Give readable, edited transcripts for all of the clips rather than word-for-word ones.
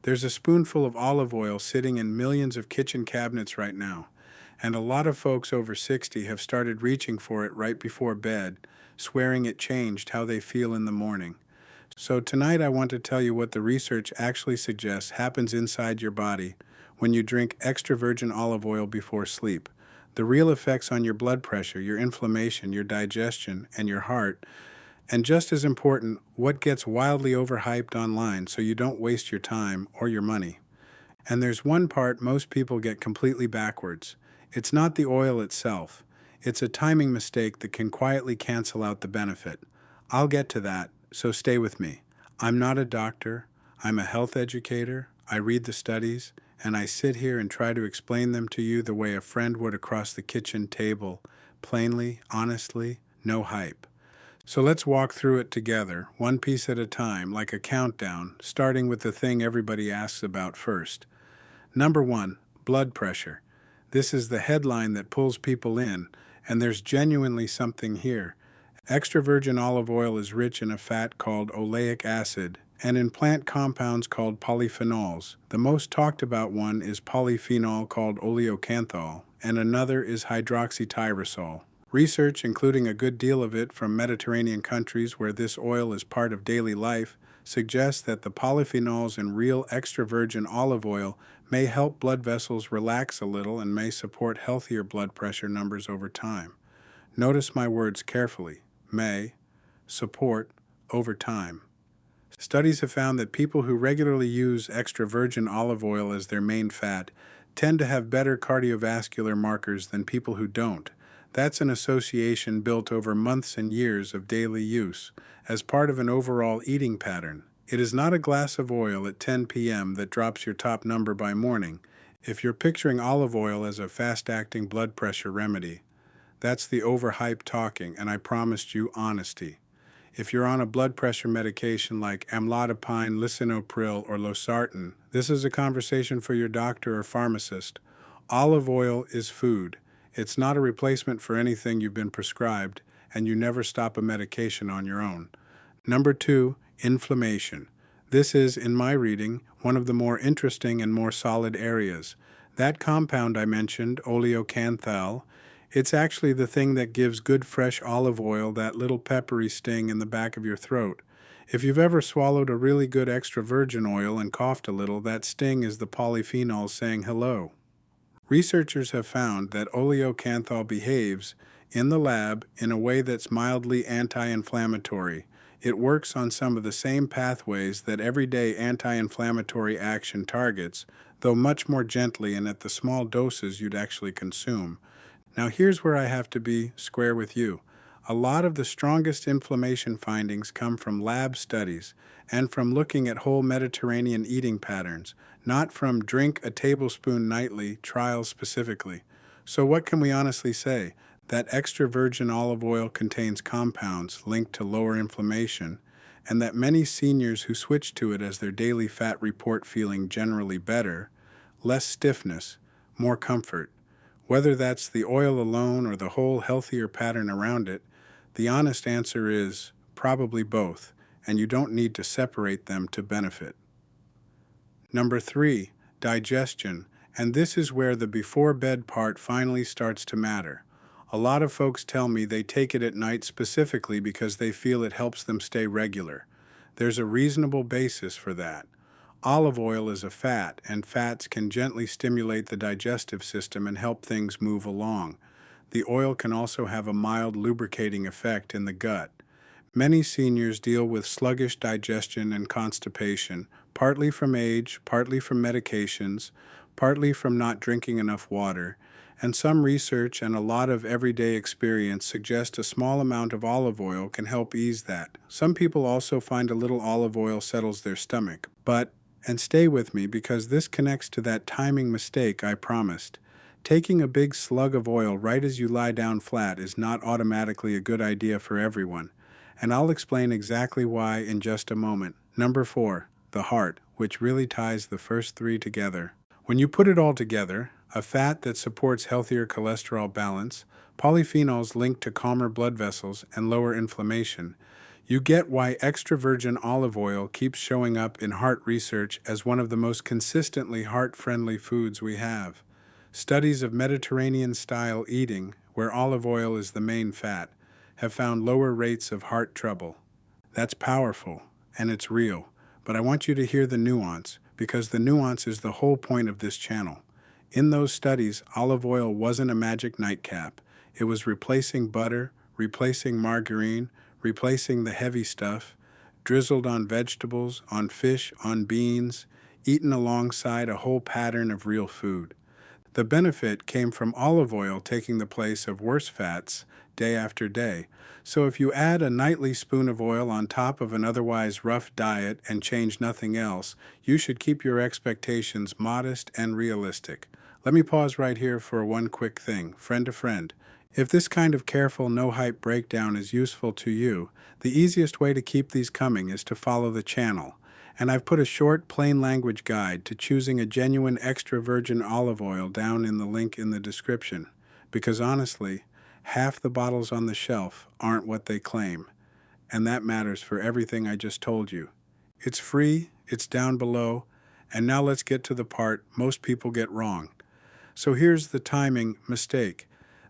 There's a spoonful of olive oil sitting in millions of kitchen cabinets right now, and a lot of folks over 60 have started reaching for it right before bed, swearing it changed how they feel in the morning. So, tonight I want to tell you what the research actually suggests happens inside your body when you drink extra virgin olive oil before sleep. The real effects on your blood pressure, your inflammation, your digestion, and your heart. And just as important, what gets wildly overhyped online so you don't waste your time or your money. And there's one part most people get completely backwards. It's not the oil itself. It's a timing mistake that can quietly cancel out the benefit. I'll get to that, so stay with me. I'm not a doctor. I'm a health educator. I read the studies, and I sit here and try to explain them to you the way a friend would across the kitchen table, plainly, honestly, no hype. So let's walk through it together, one piece at a time, like a countdown, starting with the thing everybody asks about first. Number one, blood pressure. This is the headline that pulls people in, and there's genuinely something here. Extra virgin olive oil is rich in a fat called oleic acid and in plant compounds called polyphenols. The most talked about one is polyphenol called oleocanthal, and another is hydroxytyrosol. Research, including a good deal of it from Mediterranean countries where this oil is part of daily life, suggests that the polyphenols in real extra virgin olive oil may help blood vessels relax a little and may support healthier blood pressure numbers over time. Notice my words carefully. May, support, over time. Studies have found that people who regularly use extra virgin olive oil as their main fat tend to have better cardiovascular markers than people who don't. That's an association built over months and years of daily use, as part of an overall eating pattern. It is not a glass of oil at 10 p.m. that drops your top number by morning. If you're picturing olive oil as a fast-acting blood pressure remedy, that's the overhyped talking, and I promised you honesty. If you're on a blood pressure medication like amlodipine, lisinopril, or losartan, this is a conversation for your doctor or pharmacist. Olive oil is food. It's not a replacement for anything you've been prescribed, and you never stop a medication on your own. Number two, inflammation. This is, in my reading, one of the more interesting and more solid areas. That compound I mentioned, oleocanthal, it's actually the thing that gives good fresh olive oil that little peppery sting in the back of your throat. If you've ever swallowed a really good extra virgin oil and coughed a little, that sting is the polyphenols saying hello. Researchers have found that oleocanthal behaves in the lab in a way that's mildly anti-inflammatory. It works on some of the same pathways that everyday anti-inflammatory action targets, though much more gently and at the small doses you'd actually consume. Now here's where I have to be square with you. A lot of the strongest inflammation findings come from lab studies and from looking at whole Mediterranean eating patterns, not from drink a tablespoon nightly trials specifically. So what can we honestly say? That extra virgin olive oil contains compounds linked to lower inflammation, and that many seniors who switch to it as their daily fat report feeling generally better, less stiffness, more comfort. Whether that's the oil alone or the whole healthier pattern around it, the honest answer is probably both, and you don't need to separate them to benefit. Number three, digestion, and this is where the before bed part finally starts to matter. A lot of folks tell me they take it at night specifically because they feel it helps them stay regular. There's a reasonable basis for that. Olive oil is a fat, and fats can gently stimulate the digestive system and help things move along. The oil can also have a mild lubricating effect in the gut. Many seniors deal with sluggish digestion and constipation, partly from age, partly from medications, partly from not drinking enough water, and some research and a lot of everyday experience suggest a small amount of olive oil can help ease that. Some people also find a little olive oil settles their stomach, and stay with me because this connects to that timing mistake I promised. Taking a big slug of oil right as you lie down flat is not automatically a good idea for everyone, and I'll explain exactly why in just a moment. Number four, the heart, which really ties the first three together. When you put it all together, a fat that supports healthier cholesterol balance, polyphenols linked to calmer blood vessels and lower inflammation, You get why extra virgin olive oil keeps showing up in heart research as one of the most consistently heart-friendly foods we have. Studies of Mediterranean-style eating, where olive oil is the main fat, have found lower rates of heart trouble. That's powerful, and it's real, but I want you to hear the nuance, because the nuance is the whole point of this channel. In those studies, olive oil wasn't a magic nightcap. It was replacing butter, replacing margarine, replacing the heavy stuff, drizzled on vegetables, on fish, on beans, eaten alongside a whole pattern of real food. The benefit came from olive oil taking the place of worse fats day after day. So if you add a nightly spoon of oil on top of an otherwise rough diet and change nothing else, you should keep your expectations modest and realistic. Let me pause right here for one quick thing, friend to friend. If this kind of careful, no-hype breakdown is useful to you, the easiest way to keep these coming is to follow the channel. And I've put a short, plain language guide to choosing a genuine extra virgin olive oil down in the link in the description. Because honestly, half the bottles on the shelf aren't what they claim. And that matters for everything I just told you. It's free, it's down below, and now let's get to the part most people get wrong. So here's the timing mistake.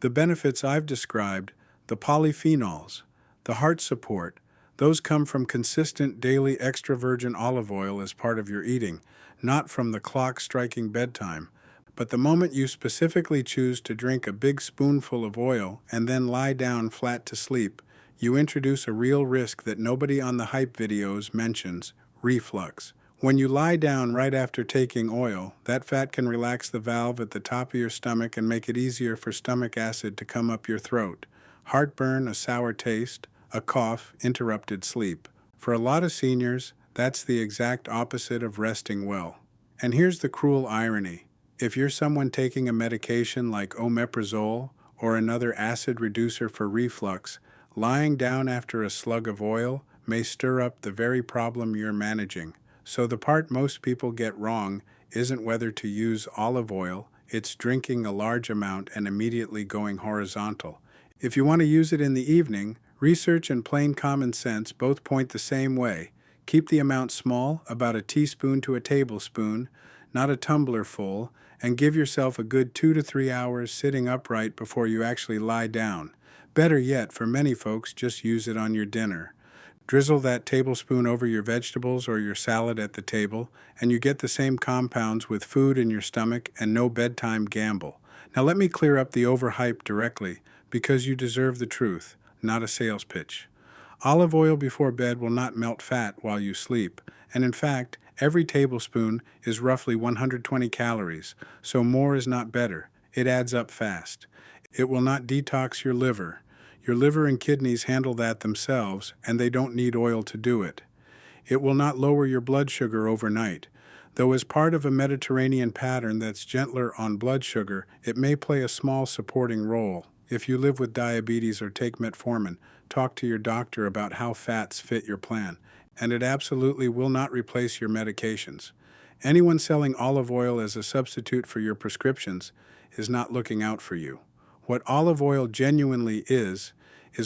The benefits I've described, the polyphenols, the heart support, those come from consistent daily extra virgin olive oil as part of your eating, not from the clock striking bedtime. But the moment you specifically choose to drink a big spoonful of oil and then lie down flat to sleep, you introduce a real risk that nobody on the hype videos mentions, reflux. When you lie down right after taking oil, that fat can relax the valve at the top of your stomach and make it easier for stomach acid to come up your throat. Heartburn, a sour taste, a cough, interrupted sleep. For a lot of seniors, that's the exact opposite of resting well. And here's the cruel irony. If you're someone taking a medication like omeprazole or another acid reducer for reflux, lying down after a slug of oil may stir up the very problem you're managing. So the part most people get wrong isn't whether to use olive oil, it's drinking a large amount and immediately going horizontal. If you want to use it in the evening, research and plain common sense both point the same way. Keep the amount small, about a teaspoon to a tablespoon, not a tumbler full, and give yourself a good 2 to 3 hours sitting upright before you actually lie down. Better yet, for many folks, just use it on your dinner. Drizzle that tablespoon over your vegetables or your salad at the table, and you get the same compounds with food in your stomach and no bedtime gamble. Now let me clear up the overhype directly, because you deserve the truth, not a sales pitch. Olive oil before bed will not melt fat while you sleep, and in fact, every tablespoon is roughly 120 calories, so more is not better. It adds up fast. It will not detox your liver. Your liver and kidneys handle that themselves, and they don't need oil to do it. It will not lower your blood sugar overnight. Though as part of a Mediterranean pattern that's gentler on blood sugar, it may play a small supporting role. If you live with diabetes or take metformin, talk to your doctor about how fats fit your plan. And it absolutely will not replace your medications. Anyone selling olive oil as a substitute for your prescriptions is not looking out for you. What olive oil genuinely is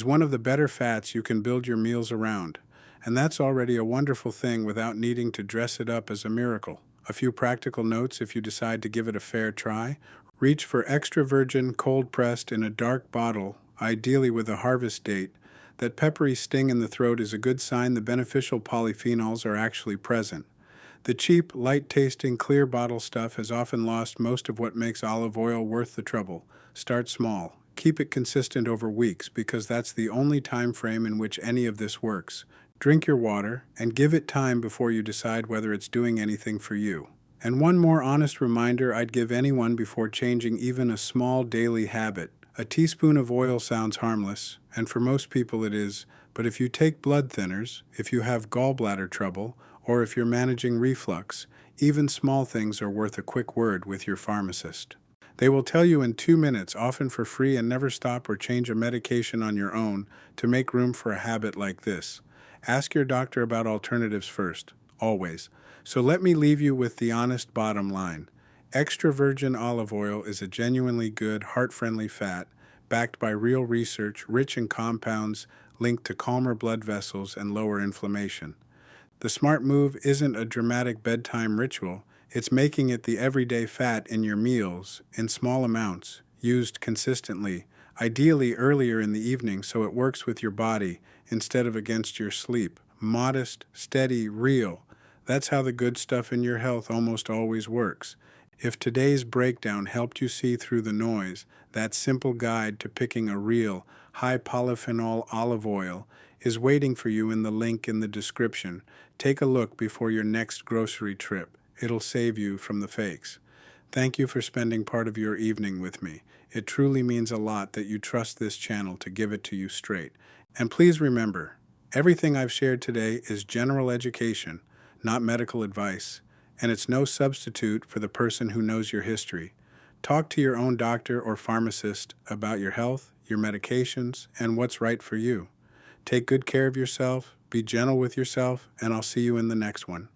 one of the better fats you can build your meals around. And that's already a wonderful thing without needing to dress it up as a miracle. A few practical notes if you decide to give it a fair try. Reach for extra virgin cold pressed in a dark bottle, ideally with a harvest date. That peppery sting in the throat is a good sign the beneficial polyphenols are actually present. The cheap, light-tasting, clear bottle stuff has often lost most of what makes olive oil worth the trouble. Start small. Keep it consistent over weeks because that's the only time frame in which any of this works. Drink your water and give it time before you decide whether it's doing anything for you. And one more honest reminder I'd give anyone before changing even a small daily habit. A teaspoon of oil sounds harmless, and for most people it is, but if you take blood thinners, if you have gallbladder trouble, or if you're managing reflux, even small things are worth a quick word with your pharmacist. They will tell you in 2 minutes, often for free, and never stop or change a medication on your own to make room for a habit like this. Ask your doctor about alternatives first, always. So let me leave you with the honest bottom line. Extra virgin olive oil is a genuinely good, heart-friendly fat, backed by real research, rich in compounds, linked to calmer blood vessels and lower inflammation. The smart move isn't a dramatic bedtime ritual, it's making it the everyday fat in your meals, in small amounts, used consistently, ideally earlier in the evening so it works with your body instead of against your sleep. Modest, steady, real. That's how the good stuff in your health almost always works. If today's breakdown helped you see through the noise, that simple guide to picking a real, high polyphenol olive oil is waiting for you in the link in the description. Take a look before your next grocery trip. It'll save you from the fakes. Thank you for spending part of your evening with me. It truly means a lot that you trust this channel to give it to you straight. And please remember, everything I've shared today is general education, not medical advice, and it's no substitute for the person who knows your history. Talk to your own doctor or pharmacist about your health, your medications, and what's right for you. Take good care of yourself, be gentle with yourself, and I'll see you in the next one.